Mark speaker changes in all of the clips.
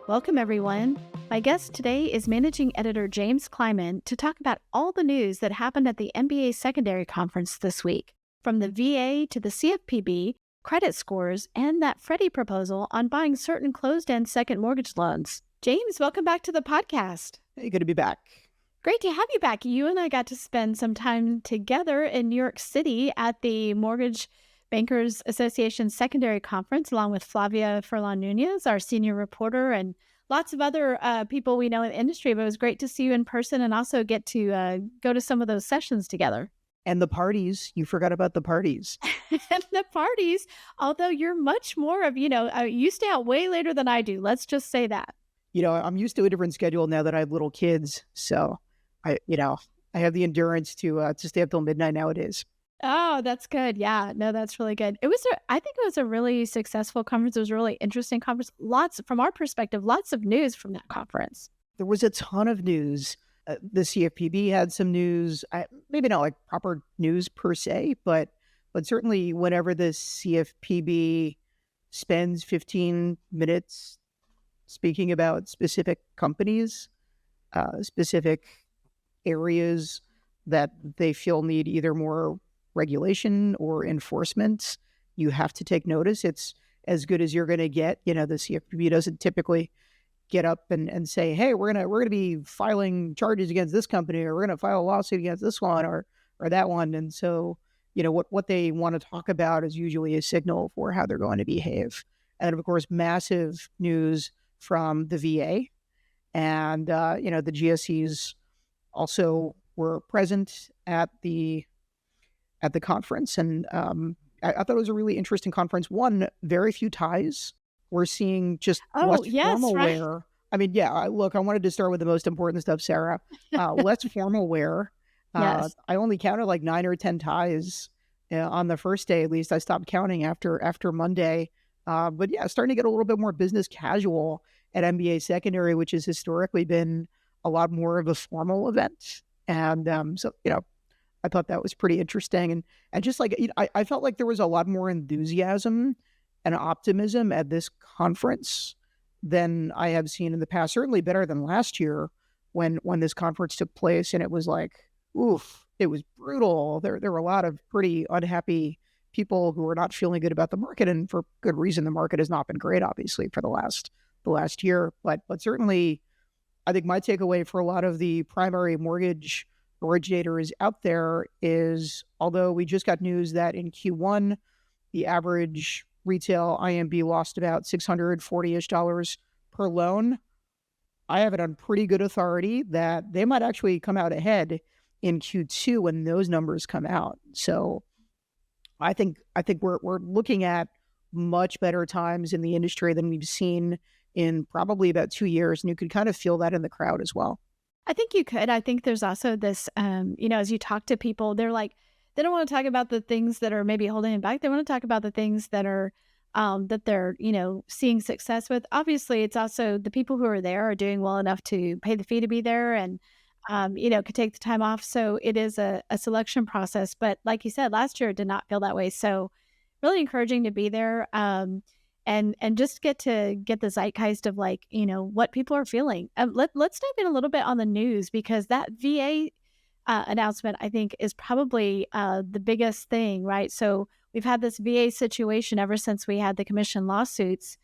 Speaker 1: Welcome, everyone. My guest today is Managing Editor James Kleimann to talk about all the news that happened at the MBA Secondary conference this week, from the VA to the CFPB, credit scores, and that Freddie proposal on buying certain closed-end second mortgage loans. James, welcome back to the podcast.
Speaker 2: Hey, good to be back.
Speaker 1: Great to have you back. You and I got to spend some time together in New York City at the Mortgage Bankers Association Secondary Conference, along with Flavia Furlan-Nunez, our senior reporter, and lots of other people we know in the industry. But it was great to see you in person and also get to go to some of those sessions together.
Speaker 2: And the parties, you forgot about the parties.
Speaker 1: And the parties, although you're much more of, you stay out way later than I do. Let's just say that.
Speaker 2: I'm used to a different schedule now that I have little kids. So I have the endurance to stay up till midnight nowadays.
Speaker 1: Oh, that's good. Yeah, no, that's really good. I think it was a really successful conference. It was a really interesting conference. From our perspective, lots of news from that conference.
Speaker 2: There was a ton of news. The CFPB had some news, maybe not like proper news per se, but certainly whenever the CFPB spends 15 minutes speaking about specific companies, specific areas that they feel need either more regulation or enforcement, you have to take notice. It's as good as you're going to get. The CFPB doesn't typically get up and say, hey, we're gonna be filing charges against this company, or we're gonna file a lawsuit against this one or that one. And so, what they want to talk about is usually a signal for how they're going to behave. And of course, massive news from the VA, and the GSEs also were present at the conference. And I thought it was a really interesting conference. One, very few ties. We're seeing just less formal wear. I mean, look, I wanted to start with the most important stuff, Sarah. Less formal wear.
Speaker 1: Yes.
Speaker 2: I only counted like 9 or 10 ties on the first day. At least I stopped counting after Monday. But starting to get a little bit more business casual at MBA Secondary, which has historically been a lot more of a formal event. And I thought that was pretty interesting. And just like, I felt like there was a lot more enthusiasm and optimism at this conference than I have seen in the past. Certainly better than last year when this conference took place, and it was like, oof, it was brutal. There were a lot of pretty unhappy people who were not feeling good about the market, and for good reason. The market has not been great, obviously, for the last year. But certainly, I think my takeaway for a lot of the primary mortgage originators out there is, although we just got news that in Q1, the average retail IMB lost about $640-ish per loan, I have it on pretty good authority that they might actually come out ahead in Q2 when those numbers come out. So I think we're looking at much better times in the industry than we've seen in probably about 2 years. And you could kind of feel that in the crowd as well.
Speaker 1: I think you could. I think there's also this, as you talk to people, they're like, they don't want to talk about the things that are maybe holding them back. They want to talk about the things that are, that they're, seeing success with. Obviously, it's also the people who are there are doing well enough to pay the fee to be there and, could take the time off. So it is a selection process. But like you said, last year it did not feel that way. So really encouraging to be there. And just get the zeitgeist of what people are feeling. Let's dive in a little bit on the news, because that VA announcement, I think, is probably the biggest thing, right? So we've had this VA situation ever since we had the commission lawsuits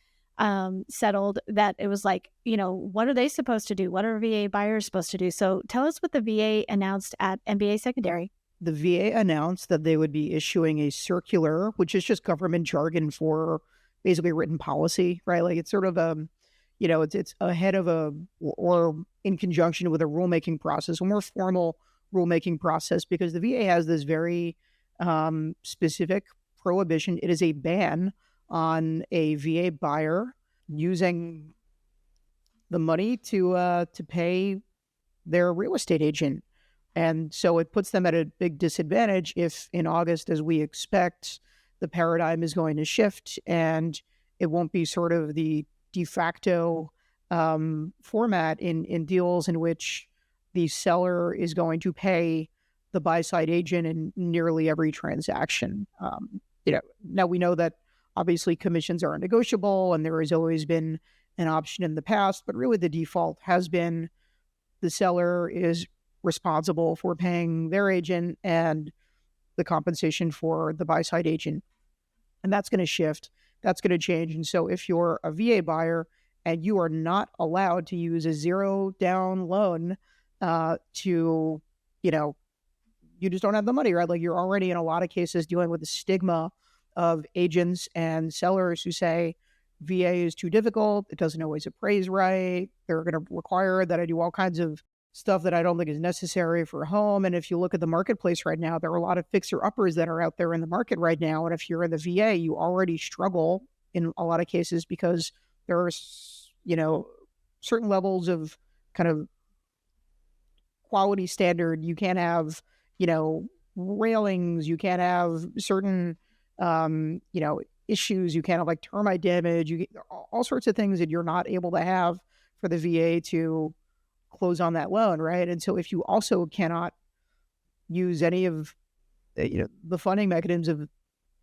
Speaker 1: settled, that it was like, what are they supposed to do? What are VA buyers supposed to do? So tell us what the VA announced at MBA Secondary.
Speaker 2: The VA announced that they would be issuing a circular, which is just government jargon for basically written policy, right? Like it's sort of it's ahead of or in conjunction with a rulemaking process, a more formal rulemaking process, because the VA has this very specific prohibition. It is a ban on a VA buyer using the money to pay their real estate agent. And so it puts them at a big disadvantage if in August, as we expect, the paradigm is going to shift and it won't be sort of the de facto format in deals in which the seller is going to pay the buy-side agent in nearly every transaction. Now we know that obviously commissions are negotiable, and there has always been an option in the past, but really the default has been the seller is responsible for paying their agent and the compensation for the buy side agent. And that's going to shift. That's going to change. And so if you're a VA buyer and you are not allowed to use a zero down loan to, you just don't have the money, right? Like you're already in a lot of cases dealing with the stigma of agents and sellers who say VA is too difficult. It doesn't always appraise right. They're going to require that I do all kinds of stuff that I don't think is necessary for a home. And if you look at the marketplace right now, there are a lot of fixer-uppers that are out there in the market right now. And if you're in the VA, you already struggle in a lot of cases because there are, certain levels of kind of quality standard. You can't have, railings. You can't have certain, issues. You can't have like termite damage. All sorts of things that you're not able to have for the VA to close on that loan, right? And so if you also cannot use any of the funding mechanisms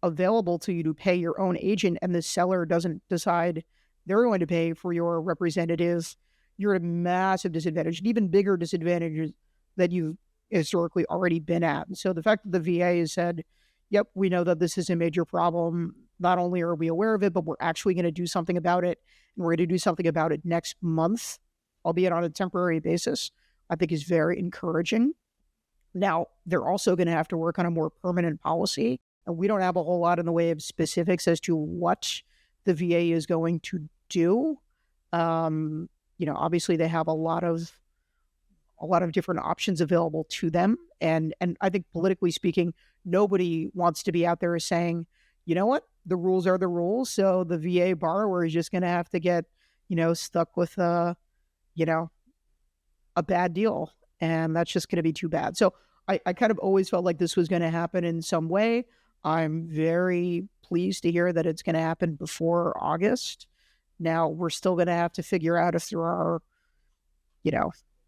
Speaker 2: available to you to pay your own agent, and the seller doesn't decide they're going to pay for your representative, you're at a massive disadvantage, an even bigger disadvantage that you've historically already been at. And so the fact that the VA has said, yep, we know that this is a major problem. Not only are we aware of it, but we're actually going to do something about it. And we're going to do something about it next month, albeit on a temporary basis, I think is very encouraging. Now, they're also going to have to work on a more permanent policy. And we don't have a whole lot in the way of specifics as to what the VA is going to do. Obviously they have a lot of different options available to them. And I think politically speaking, nobody wants to be out there saying, you know what, the rules are the rules. So the VA borrower is just going to have to get, stuck with a bad deal. And that's just going to be too bad. So I kind of always felt like this was going to happen in some way. I'm very pleased to hear that it's going to happen before August. Now, we're still going to have to figure out if there are,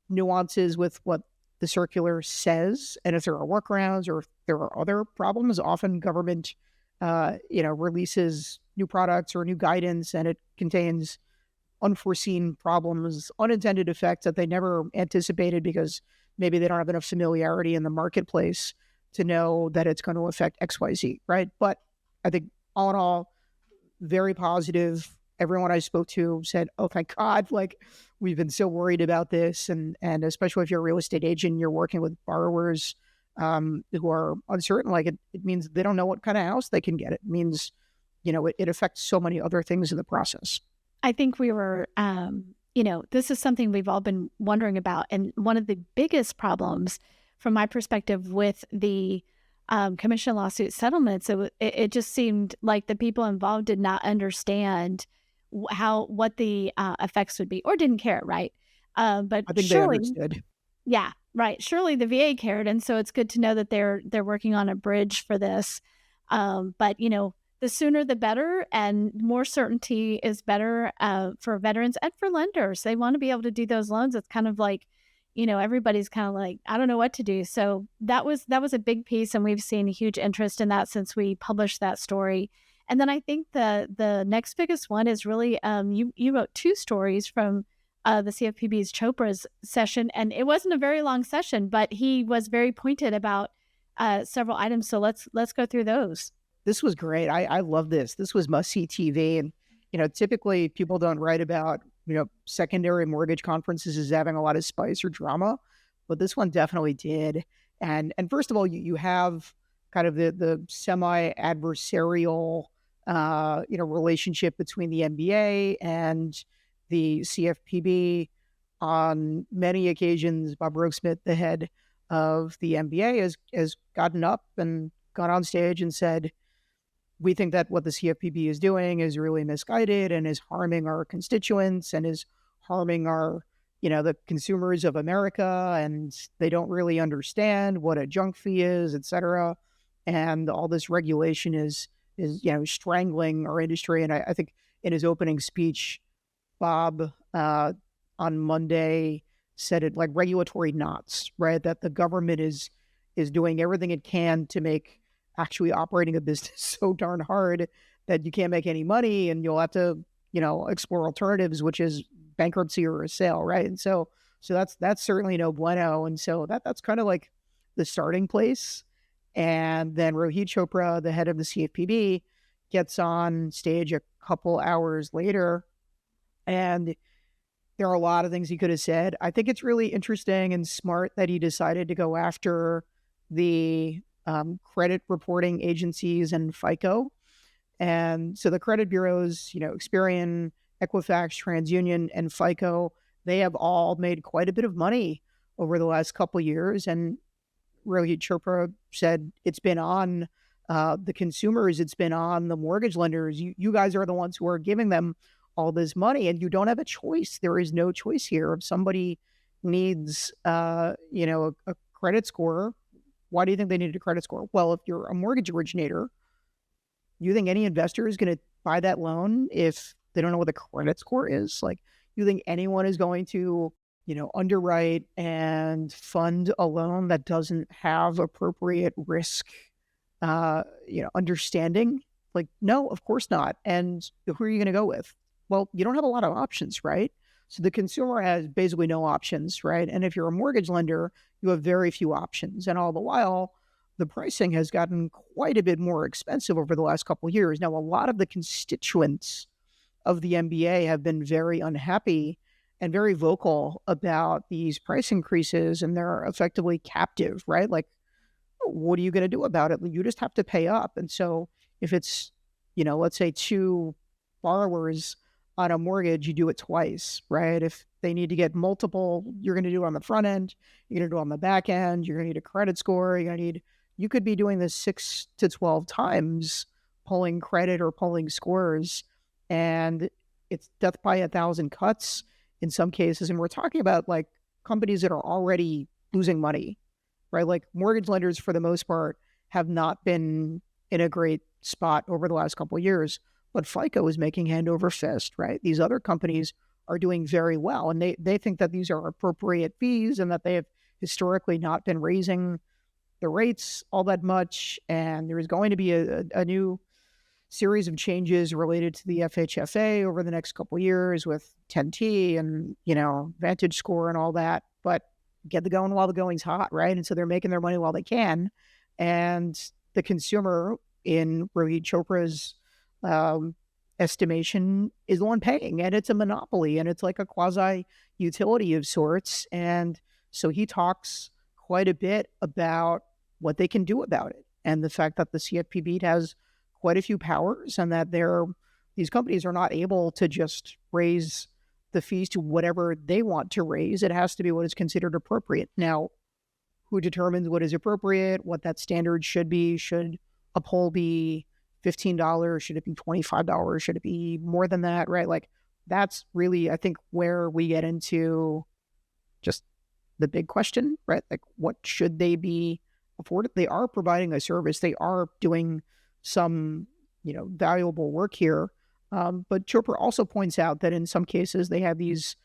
Speaker 2: nuances with what the circular says, and if there are workarounds or if there are other problems. Often government, releases new products or new guidance, and it contains unforeseen problems, unintended effects that they never anticipated because maybe they don't have enough familiarity in the marketplace to know that it's going to affect XYZ, right? But I think all in all, very positive. Everyone I spoke to said, oh, thank God, like we've been so worried about this. And especially if you're a real estate agent, you're working with borrowers who are uncertain, like it means they don't know what kind of house they can get. It means, it affects so many other things in the process.
Speaker 1: I think we were, this is something we've all been wondering about. And one of the biggest problems from my perspective with the commission lawsuit settlements, it just seemed like the people involved did not understand what the effects would be, or didn't care, right? But
Speaker 2: I think
Speaker 1: surely,
Speaker 2: they understood.
Speaker 1: Yeah, right. Surely the VA cared, and so it's good to know that they're working on a bridge for this. But the sooner the better, and more certainty is better for veterans and for lenders. They want to be able to do those loans. It's kind of like, everybody's kind of like, I don't know what to do. So that was a big piece, and we've seen a huge interest in that since we published that story. And then I think the next biggest one is really you wrote two stories from the CFPB's Chopra's session, and it wasn't a very long session, but he was very pointed about several items. So let's go through those.
Speaker 2: This was great. I love this. This was must-see TV. And, typically people don't write about, secondary mortgage conferences as having a lot of spice or drama, but this one definitely did. And first of all, you have kind of the semi-adversarial, relationship between the MBA and the CFPB. On many occasions, Bob Rokesmith, the head of the MBA, has gotten up and gone on stage and said, we think that what the CFPB is doing is really misguided and is harming our constituents and is harming our, the consumers of America, and they don't really understand what a junk fee is, et cetera. And all this regulation is strangling our industry. And I think in his opening speech, Bob on Monday said it like regulatory knots, right? That the government is doing everything it can to make actually operating a business so darn hard that you can't make any money, and you'll have to explore alternatives, which is bankruptcy or a sale, right? And so that's certainly no bueno. And so that's kind of like the starting place. And then Rohit Chopra, the head of the CFPB, gets on stage a couple hours later, and there are a lot of things he could have said. I think it's really interesting and smart that he decided to go after the credit reporting agencies and FICO. And so the credit bureaus, Experian, Equifax, TransUnion, and FICO, they have all made quite a bit of money over the last couple of years. And Rohit Chopra said it's been on the consumers, it's been on the mortgage lenders. You guys are the ones who are giving them all this money, and you don't have a choice. There is no choice here. If somebody needs, a credit score, why do you think they need a credit score? Well, if you're a mortgage originator, you think any investor is going to buy that loan if they don't know what the credit score is? Like, you think anyone is going to, underwrite and fund a loan that doesn't have appropriate risk, understanding? Like, no, of course not. And who are you going to go with? Well, you don't have a lot of options, right? So the consumer has basically no options, right? And if you're a mortgage lender, you have very few options. And all the while, the pricing has gotten quite a bit more expensive over the last couple of years. Now, a lot of the constituents of the MBA have been very unhappy and very vocal about these price increases, and they're effectively captive, right? Like, what are you going to do about it? You just have to pay up. And so if it's, let's say 2 borrowers on a mortgage, you do it twice, right? If they need to get multiple, you're going to do it on the front end, you're going to do it on the back end, you're going to need a credit score, you could be doing this 6 to 12 times, pulling credit or pulling scores, and it's death by 1,000 cuts in some cases. And we're talking about like companies that are already losing money, right? Like mortgage lenders, for the most part, have not been in a great spot over the last couple of years, but FICO is making hand over fist, right? These other companies are doing very well, and they think that these are appropriate fees and that they have historically not been raising the rates all that much. And there is going to be a new series of changes related to the FHFA over the next couple of years with 10T and, Vantage Score and all that. But get the going while the going's hot, right? And so they're making their money while they can. And the consumer, in Rohit Chopra's estimation, is the one paying, and it's a monopoly, and it's like a quasi utility of sorts. And so he talks quite a bit about what they can do about it, and the fact that the CFPB has quite a few powers, and that these companies are not able to just raise the fees to whatever they want to raise. It has to be what is considered appropriate. Now, who determines what is appropriate, what that standard should be? Should a poll be $15? Should it be $25? Should it be more than that, right? Like, that's really, I think, where we get into just the big question, right? Like, what should they be afforded? They are providing a service. They are doing some, valuable work here. But Chopra also points out that in some cases they have these,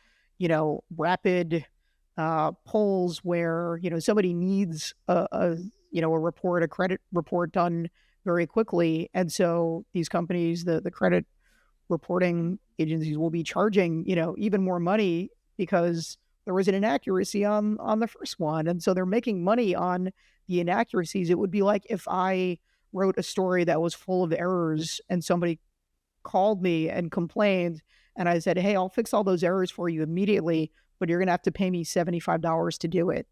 Speaker 2: rapid polls where, somebody needs a report, a credit report done very quickly. And so these companies, the credit reporting agencies, will be charging, even more money because there was an inaccuracy on the first one. And so they're making money on the inaccuracies. It would be like if I wrote a story that was full of errors and somebody called me and complained, and I said, hey, I'll fix all those errors for you immediately, but you're going to have to pay me $75 to do it.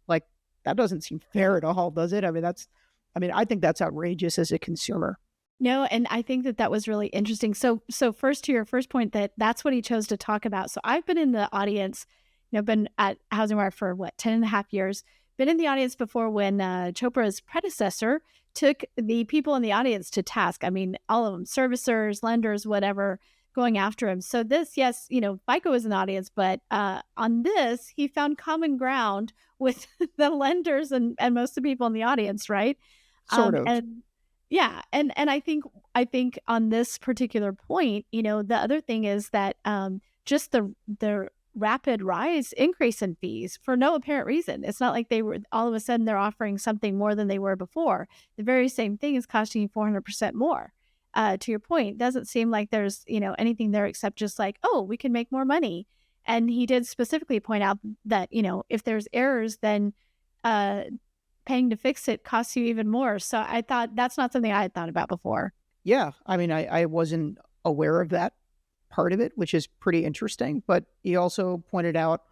Speaker 2: Like, that doesn't seem fair at all, does it? I think that's outrageous as a consumer.
Speaker 1: No, and I think that was really interesting. So first, to your first point, that's what he chose to talk about. So I've been in the audience, been at HousingWire for 10 and a half years, been in the audience before when Chopra's predecessor took the people in the audience to task. I mean, all of them, servicers, lenders, whatever, going after him. So this, yes, FICO was in the audience, but on this, he found common ground with the lenders and most of the people in the audience, right?
Speaker 2: Sort of.
Speaker 1: And yeah. And I think on this particular point, the other thing is that just the rapid increase in fees for no apparent reason. It's not like they were all of a sudden they're offering something more than they were before. The very same thing is costing you 400% more. to your point, doesn't seem like there's, anything there except just like, oh, we can make more money. And he did specifically point out that, if there's errors, then uh, paying to fix it costs you even more. So I thought that's not something I had thought about before.
Speaker 2: Yeah, I mean, I wasn't aware of that part of it, which is pretty interesting. But he also pointed out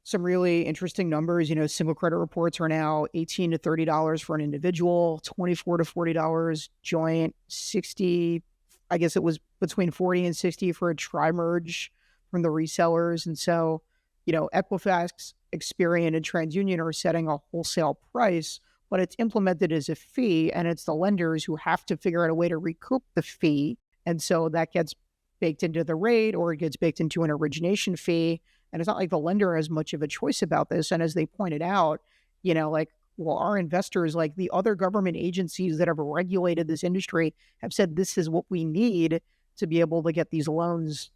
Speaker 2: some really interesting numbers. Single credit reports are now $18 to $30 for an individual, $24 to $40 joint, 60, I guess it was between 40 and 60 for a tri-merge from the resellers. And so, Equifax, Experian, and TransUnion are setting a wholesale price, but it's implemented as a fee, and it's the lenders who have to figure out a way to recoup the fee. And so that gets baked into the rate, or it gets baked into an origination fee. And it's not like the lender has much of a choice about this. And as they pointed out, our investors, like the other government agencies that have regulated this industry, have said this is what we need to be able to get these loans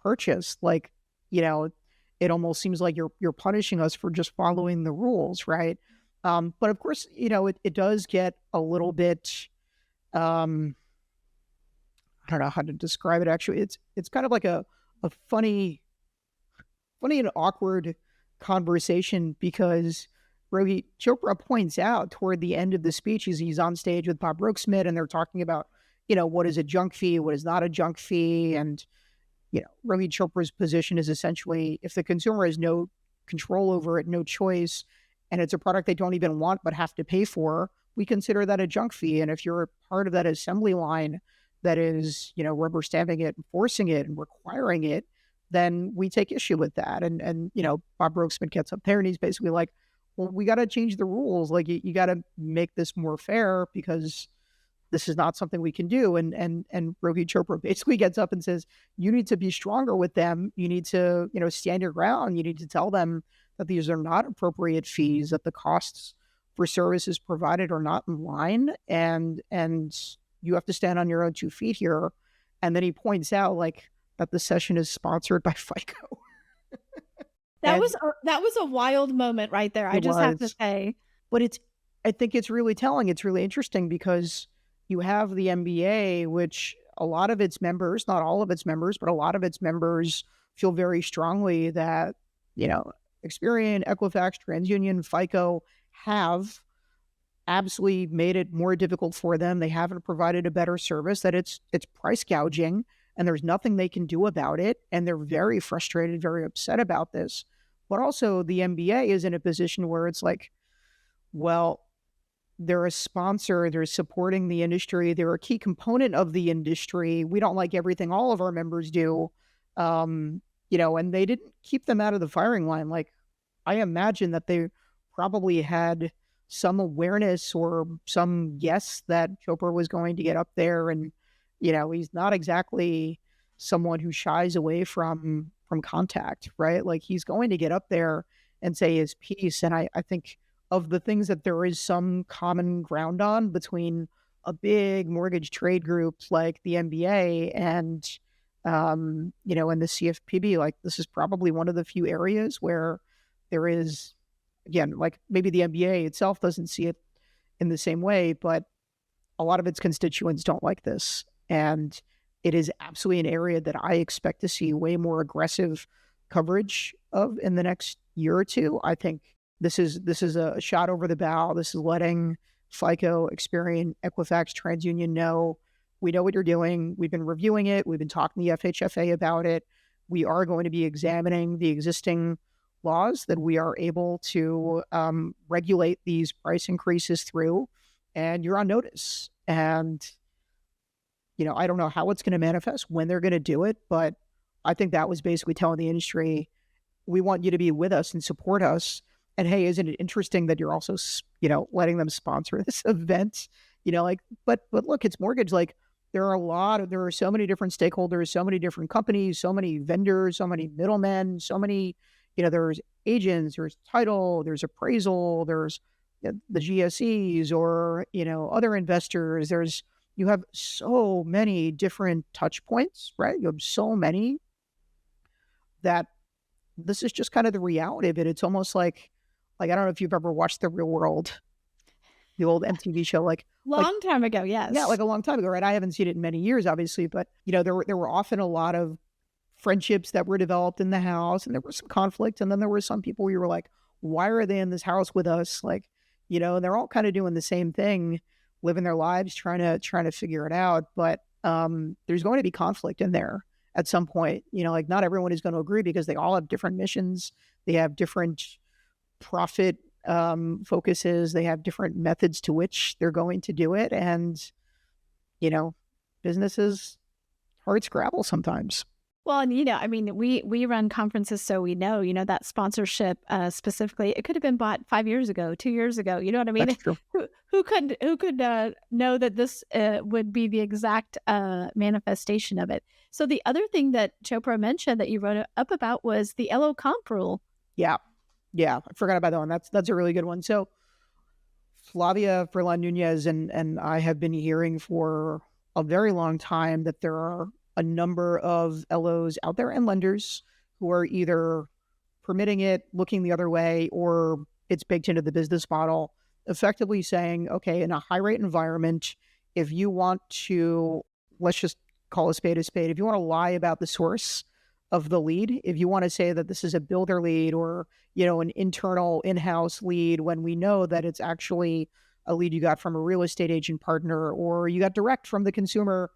Speaker 2: purchased. Like, it almost seems like you're punishing us for just following the rules, right? But of course, it does get a little bit, I don't know how to describe it. Actually, it's kind of like a funny and awkward conversation, because Rohit Chopra points out toward the end of the speech, he's on stage with Bob Brooksmith, and they're talking about, what is a junk fee, what is not a junk fee. And, Rohit Chopra's position is essentially, if the consumer has no control over it, no choice, and it's a product they don't even want but have to pay for, we consider that a junk fee. And if you're a part of that assembly line that is, rubber stamping it, enforcing it, and requiring it, then we take issue with that. And Bob Brooksmith gets up there and he's basically like, well, we got to change the rules. Like, you got to make this more fair, because this is not something we can do. And Rohit Chopra basically gets up and says, you need to be stronger with them. You need to, stand your ground. You need to tell them that these are not appropriate fees, that the costs for services provided are not in line, and you have to stand on your own 2 feet here. And then he points out, like, that the session is sponsored by FICO.
Speaker 1: That was a wild moment right there. I just have to say.
Speaker 2: But I think it's really telling. It's really interesting, because you have the MBA, which a lot of its members, not all of its members, but a lot of its members feel very strongly that, Experian, Equifax, TransUnion, FICO have absolutely made it more difficult for them. They haven't provided a better service, that it's price gouging, and there's nothing they can do about it. And they're very frustrated, very upset about this. But also the MBA is in a position where it's like, well, they're a sponsor, they're supporting the industry, they're a key component of the industry. We don't like everything all of our members do. And they didn't keep them out of the firing line. Like, I imagine that they probably had some awareness or some guess that Chopra was going to get up there, and he's not exactly someone who shies away from contact, right? Like, he's going to get up there and say his piece. And I think of the things that there is some common ground on between a big mortgage trade group like the MBA and and the CFPB, like, this is probably one of the few areas where there is, again, like, maybe the MBA itself doesn't see it in the same way, but a lot of its constituents don't like this. And it is absolutely an area that I expect to see way more aggressive coverage of in the next year or two. I think this is a shot over the bow. This is letting FICO, Experian, Equifax, TransUnion know, we know what you're doing. We've been reviewing it. We've been talking to the FHFA about it. We are going to be examining the existing laws that we are able to regulate these price increases through, and you're on notice. And, I don't know how it's going to manifest, when they're going to do it, but I think that was basically telling the industry, we want you to be with us and support us. And hey, isn't it interesting that you're also, letting them sponsor this event? But look, it's mortgage. Like, there are so many different stakeholders, so many different companies, so many vendors, so many middlemen, so many, there's agents, there's title, there's appraisal, there's the GSEs or, other investors. You have so many different touch points, right? You have so many that this is just kind of the reality of it. It's almost like I don't know if you've ever watched The Real World, the old MTV show,
Speaker 1: Long time ago,
Speaker 2: yeah,
Speaker 1: yes.
Speaker 2: like a long time ago, right? I haven't seen it in many years, obviously, but there were often a lot of friendships that were developed in the house, and there was some conflict, and then there were some people where you were like, why are they in this house with us? And they're all kind of doing the same thing, living their lives, trying to figure it out. But there's going to be conflict in there at some point. Not everyone is going to agree because they all have different missions. They have different profit focuses. They have different methods to which they're going to do it. And, business is hard scrabble sometimes.
Speaker 1: Well, and I mean, we run conferences, so we know, that sponsorship specifically, it could have been bought 5 years ago, 2 years ago. You know what I mean?
Speaker 2: That's true.
Speaker 1: Who could know that this would be the exact manifestation of it? So the other thing that Chopra mentioned that you wrote up about was the LO comp rule.
Speaker 2: Yeah. I forgot about that one. That's a really good one. So Flavia Furlan Nunez and I have been hearing for a very long time that there are a number of LOs out there and lenders who are either permitting it, looking the other way, or it's baked into the business model, effectively saying, okay, in a high rate environment, if you want to, let's just call a spade, if you want to lie about the source of the lead, if you want to say that this is a builder lead or, an internal in-house lead, when we know that it's actually a lead you got from a real estate agent partner or you got direct from the consumer,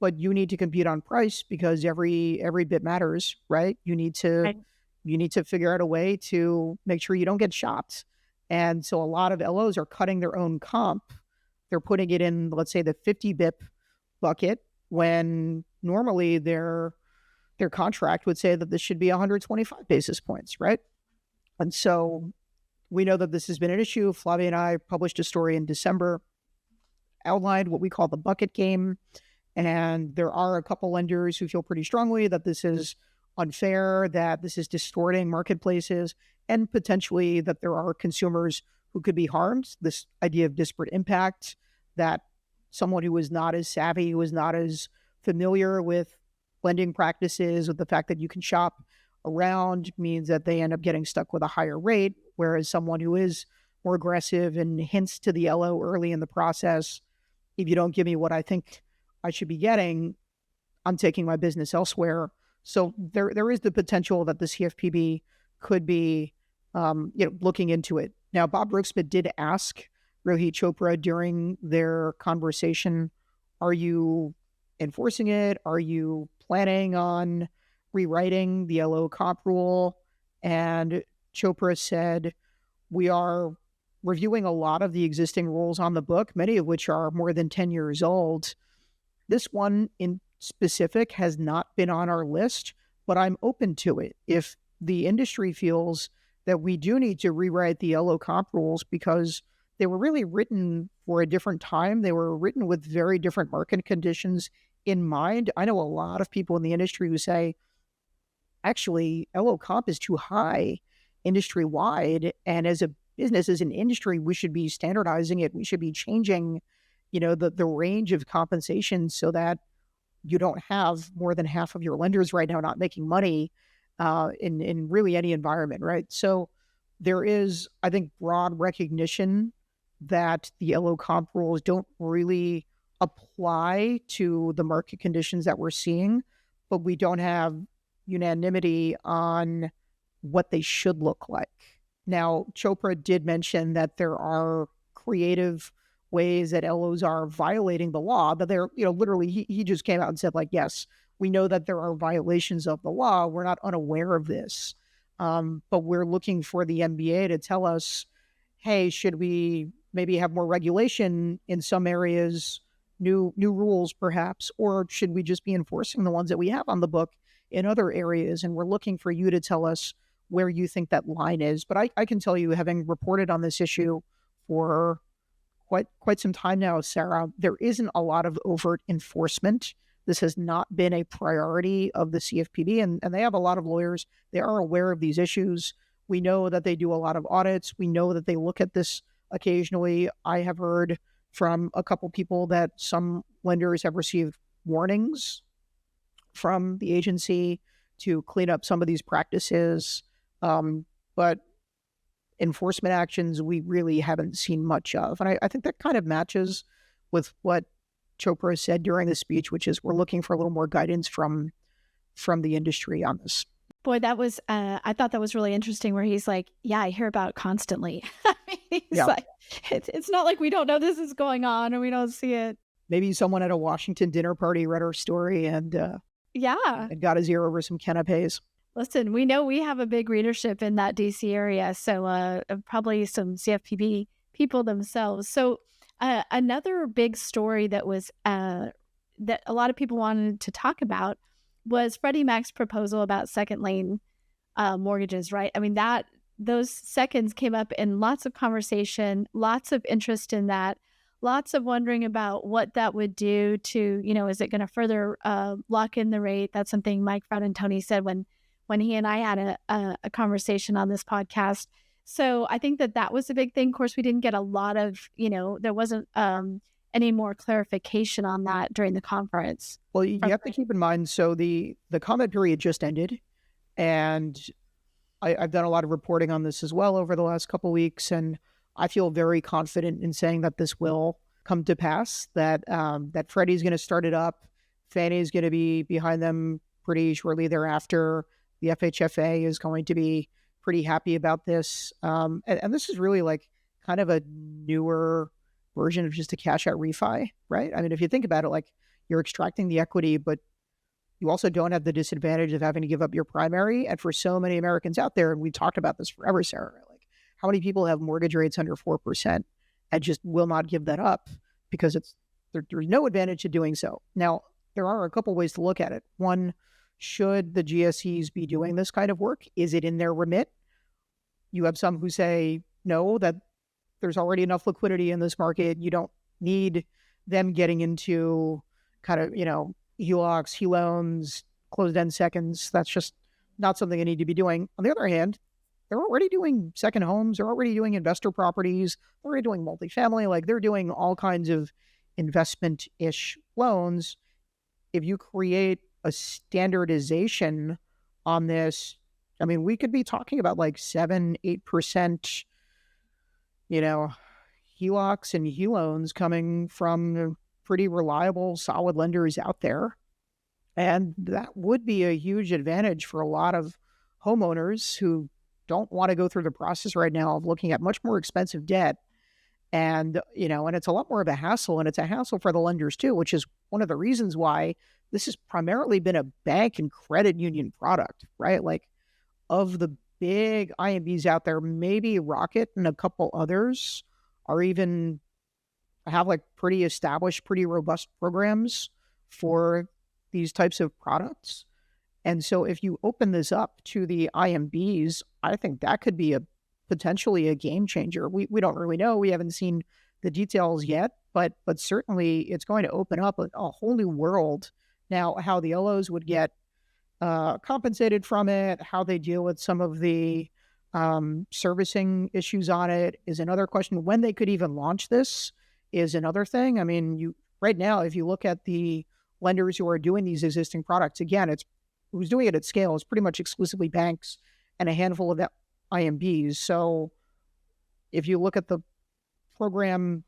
Speaker 2: but you need to compete on price because every bit matters, right? You need to figure out a way to make sure you don't get shopped. And so a lot of LOs are cutting their own comp. They're putting it in, let's say, the 50 bip bucket when normally their contract would say that this should be 125 basis points, right? And so we know that this has been an issue. Flavia and I published a story in December, outlined what we call the bucket game. And there are a couple lenders who feel pretty strongly that this is unfair, that this is distorting marketplaces, and potentially that there are consumers who could be harmed. This idea of disparate impact, that someone who is not as savvy, who is not as familiar with lending practices, with the fact that you can shop around, means that they end up getting stuck with a higher rate, whereas someone who is more aggressive and hints to the LO early in the process, if you don't give me what I think I should be getting, I'm taking my business elsewhere. So there is the potential that the CFPB could be looking into it. Now, Bob Brooksmith did ask Rohit Chopra during their conversation, are you enforcing it? Are you planning on rewriting the LO comp rule? And Chopra said, we are reviewing a lot of the existing rules on the book, many of which are more than 10 years old. This one in specific has not been on our list, but I'm open to it. If the industry feels that we do need to rewrite the LO comp rules because they were really written for a different time, they were written with very different market conditions in mind. I know a lot of people in the industry who say, actually, LO comp is too high industry-wide, and as a business, as an industry, we should be standardizing it. We should be changing the range of compensation so that you don't have more than half of your lenders right now not making money in really any environment, right? So there is, I think, broad recognition that the LO comp rules don't really apply to the market conditions that we're seeing, but we don't have unanimity on what they should look like. Now, Chopra did mention that there are creative ways that LOs are violating the law, but they're, literally, he just came out and said, yes, we know that there are violations of the law. We're not unaware of this. But we're looking for the MBA to tell us, hey, should we maybe have more regulation in some areas, new rules perhaps, or should we just be enforcing the ones that we have on the book in other areas? And we're looking for you to tell us where you think that line is. But I can tell you, having reported on this issue for quite some time now, Sarah, there isn't a lot of overt enforcement. This has not been a priority of the CFPB, and they have a lot of lawyers. They are aware of these issues. We know that they do a lot of audits. We know that they look at this occasionally. I have heard from a couple people that some lenders have received warnings from the agency to clean up some of these practices. But enforcement actions we really haven't seen much of. And I think that kind of matches with what Chopra said during the speech, which is we're looking for a little more guidance from the industry on this.
Speaker 1: Boy, that was, I thought that was really interesting where he's like, yeah, I hear about it constantly. I mean, he's
Speaker 2: Yeah.
Speaker 1: like, it's not like we don't know this is going on or we don't see it.
Speaker 2: Maybe someone at a Washington dinner party read our story and
Speaker 1: Yeah.
Speaker 2: got his ear over some canapes.
Speaker 1: Listen, we know we have a big readership in that DC area, so probably some CFPB people themselves. So another big story that was that a lot of people wanted to talk about was Freddie Mac's proposal about second lane mortgages, right? I mean, those seconds came up in lots of conversation, lots of interest in that, lots of wondering about what that would do to, is it going to further lock in the rate? That's something Mike Fraudentoni said when he and I had a conversation on this podcast. So I think that was a big thing. Of course, we didn't get a lot of, there wasn't any more clarification on that during the conference.
Speaker 2: Well, you have to keep in mind, so the comment period just ended, and I've done a lot of reporting on this as well over the last couple of weeks, and I feel very confident in saying that this will come to pass, that Freddie's going to start it up, Fannie's going to be behind them pretty shortly thereafter. The FHFA is going to be pretty happy about this. And this is really like kind of a newer version of just a cash out refi, right? I mean, if you think about it, like you're extracting the equity, but you also don't have the disadvantage of having to give up your primary. And for so many Americans out there, and we talked about this forever, Sarah, like how many people have mortgage rates under 4% and just will not give that up because there's no advantage to doing so. Now, there are a couple ways to look at it. One, should the GSEs be doing this kind of work? Is it in their remit? You have some who say no, that there's already enough liquidity in this market. You don't need them getting into kind of, HELOCs, HELOans, closed-end seconds. That's just not something they need to be doing. On the other hand, they're already doing second homes. They're already doing investor properties. They're already doing multifamily. Like they're doing all kinds of investment-ish loans. If you create a standardization on this, I mean, we could be talking about like 7-8%, HELOCs and HELOans coming from pretty reliable, solid lenders out there. And that would be a huge advantage for a lot of homeowners who don't want to go through the process right now of looking at much more expensive debt. And, and it's a lot more of a hassle, and it's a hassle for the lenders too, which is one of the reasons why this has primarily been a bank and credit union product, right? Like of the big IMBs out there, maybe Rocket and a couple others are even have like pretty established, pretty robust programs for these types of products. And so if you open this up to the IMBs, I think that could be potentially a game changer. We don't really know. We haven't seen the details yet, but certainly it's going to open up a whole new world. Now, how the LOs would get compensated from it, how they deal with some of the servicing issues on it is another question. When they could even launch this is another thing. I mean, right now, if you look at the lenders who are doing these existing products, again, who's doing it at scale is pretty much exclusively banks and a handful of IMBs. So if you look at the program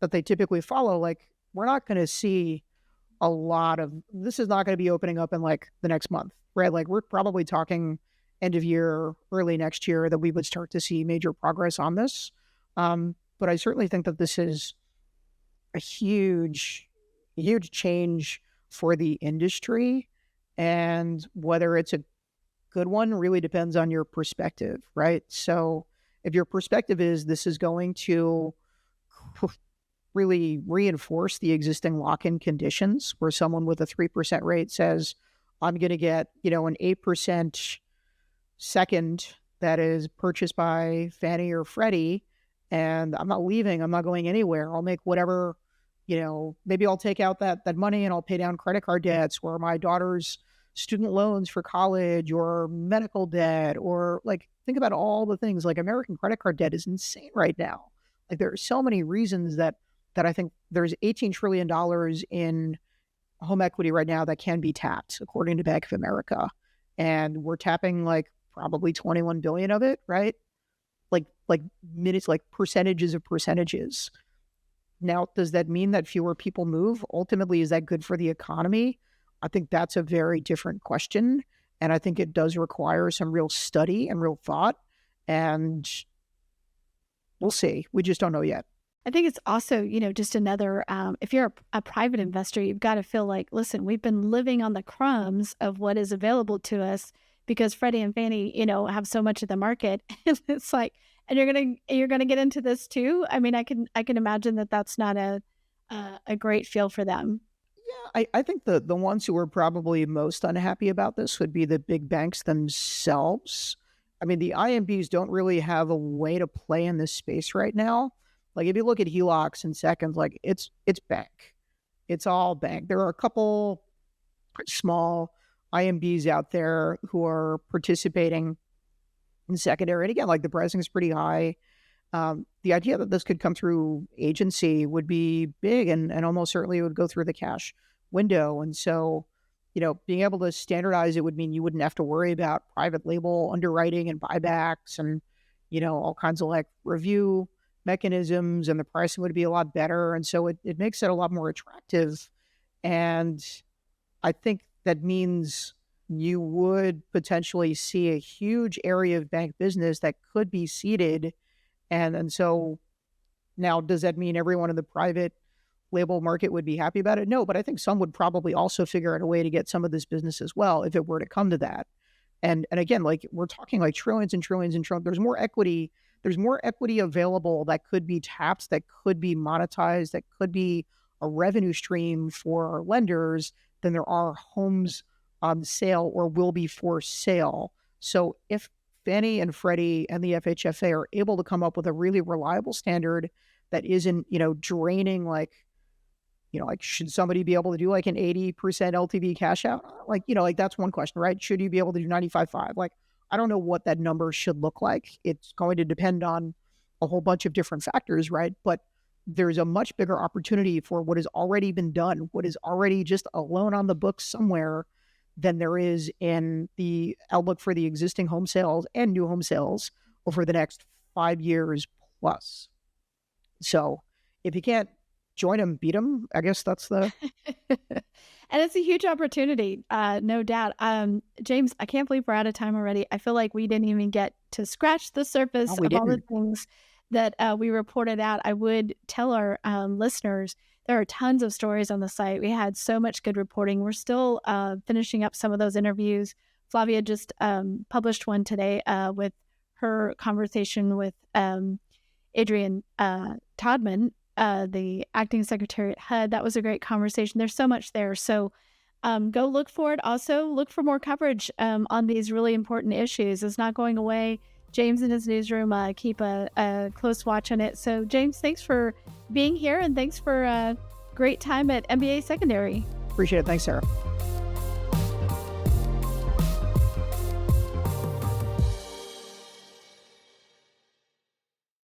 Speaker 2: that they typically follow, like we're not going to see a lot of, this is not going to be opening up in like the next month, right? Like we're probably talking end of year, early next year that we would start to see major progress on this. But I certainly think that this is a huge change for the industry. And whether it's a good one really depends on your perspective, right? So if your perspective is this is going to really reinforce the existing lock-in conditions where someone with a 3% rate says, I'm going to get, an 8% second that is purchased by Fannie or Freddie, and I'm not leaving, I'm not going anywhere. I'll make whatever, maybe I'll take out that money and I'll pay down credit card debts or my daughter's student loans for college or medical debt, or like, think about all the things. Like American credit card debt is insane right now. Like there are so many reasons that I think there's $18 trillion in home equity right now that can be tapped, according to Bank of America. And we're tapping like probably 21 billion of it, right? Like like minutes, like percentages of percentages. Now, does that mean that fewer people move? Ultimately, is that good for the economy? I think that's a very different question. And I think it does require some real study and real thought. And we'll see. We just don't know yet.
Speaker 1: I think it's also, just another, if you're a private investor, you've got to feel like, listen, we've been living on the crumbs of what is available to us because Freddie and Fannie, have so much of the market. And it's like, and you're gonna get into this too. I mean, I can imagine that that's not a great feel for them.
Speaker 2: Yeah, I think the ones who are probably most unhappy about this would be the big banks themselves. I mean, the IMBs don't really have a way to play in this space right now. Like if you look at HELOCs and seconds, like it's bank. It's all bank. There are a couple small IMBs out there who are participating in secondary. And again, like the pricing is pretty high. The idea that this could come through agency would be big and almost certainly would go through the cash window. And so, being able to standardize it would mean you wouldn't have to worry about private label underwriting and buybacks and, all kinds of like review mechanisms, and the pricing would be a lot better. And so it makes it a lot more attractive. And I think that means you would potentially see a huge area of bank business that could be seeded. And so now, does that mean everyone in the private label market would be happy about it? No, but I think some would probably also figure out a way to get some of this business as well if it were to come to that. And again, like we're talking like trillions and trillions and trillions. There's more equity. There's more equity available that could be tapped, that could be monetized, that could be a revenue stream for our lenders than there are homes on sale or will be for sale. So if Fannie and Freddie and the FHFA are able to come up with a really reliable standard that isn't, draining like should somebody be able to do like an 80% LTV cash out? Like, that's one question, right? Should you be able to do 95.5? Like, I don't know what that number should look like. It's going to depend on a whole bunch of different factors, right? But there's a much bigger opportunity for what has already been done, what is already just a loan on the books somewhere, than there is in the outlook for the existing home sales and new home sales over the next 5 years plus. So if you can't join them, beat them, I guess that's the...
Speaker 1: And it's a huge opportunity, no doubt. James, I can't believe we're out of time already. I feel like we didn't even get to scratch the surface of all the things that we reported out. I would tell our listeners, there are tons of stories on the site. We had so much good reporting. We're still finishing up some of those interviews. Flavia just published one today with her conversation with Adrian Todman, the acting secretary at HUD. That was a great conversation. There's so much there. So go look for it. Also, look for more coverage on these really important issues. It's not going away. James and his newsroom keep a close watch on it. So, James, thanks for being here, and thanks for a great time at MBA Secondary.
Speaker 2: Appreciate it. Thanks, Sarah.